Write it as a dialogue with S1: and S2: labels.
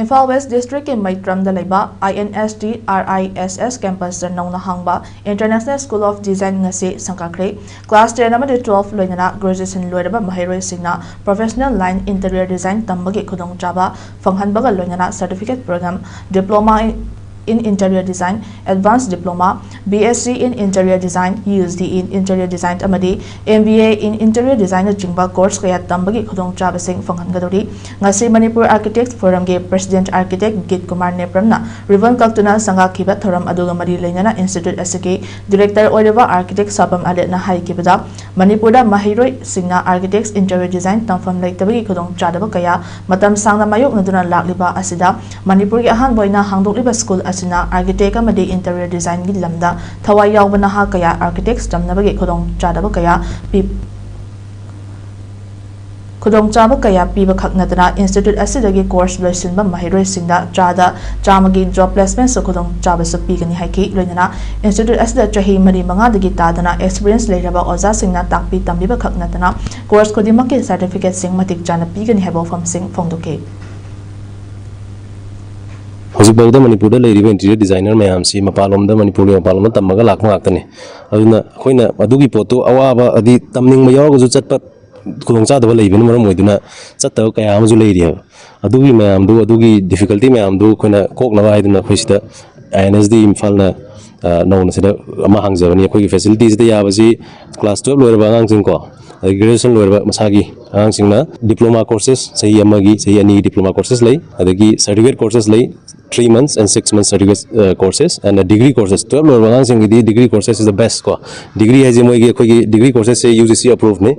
S1: Imphal West District in Maitram Dalaiba INSD RISS campus nouna hangba International School of Design ngasi sanggakhre class 10 amadi 12 loinana graduation loiraba mahiroi singna professional line interior design tambagi khudong chaba phanghanbaga loinana certificate program diploma in interior design advanced diploma BSc in interior design USD in interior design amadi MBA in interior design jingba course kaya tambagi khudong chaba sing phanghangadori ngasi Manipur Architects Forum ge President Architect Git Kumar Nepramna ribbon kaltuna sangakhiba thoram aduga mari leinana institute asiki director oireba architect sapam alet na haikibada Manipur da mahiroi singna architects interior design tamfam leitabagi khudong chadaba kaya matam sangna mayok naduna lakliba asida Manipur gi ahan boina hangdokliba school asina architect amadi interior design gi lamda thawai yawbana ha kaya architects tamnabagi khudong chadaba kaya khudong chaba kaya piba khaknadana institute asidagi course loisinba mahiroi singda chada chamagi job placement so khudong chaba so pigani haiki loinana institute asida chahi mari manga dagi tadana experience leiraba oza singna takpi tambiba khaknadana course khodimakki certificate sing matik chana pigani habo fam sing phongdoke
S2: Hojik bawda Manipur da leiriba interior designer mayam si mapalomda Manipur mapalomda tamaga lakma ngakani aduna khoina adugi poto awaba adi tamning ma yaw ju chatpat khulong cha daba leibin maram moiduna chatta kaya amaju leiri ha adugi mayam du adugi difficulty mayam du khoina kokna ba haiduna khoisida INSD imphal na nouna sida ama hangjabani khoi facilities da yabasi class 12 loirba ngangsing ko graduation loirba masagi angsingna diploma courses sahi amagi sahi ani diploma courses lei adagi certificate courses lei 3 months and 6 months certificate courses and degree courses 12 loirba ngangsing di degree courses is the best ko degree haji moi gi khoi degree courses se UGC approved ne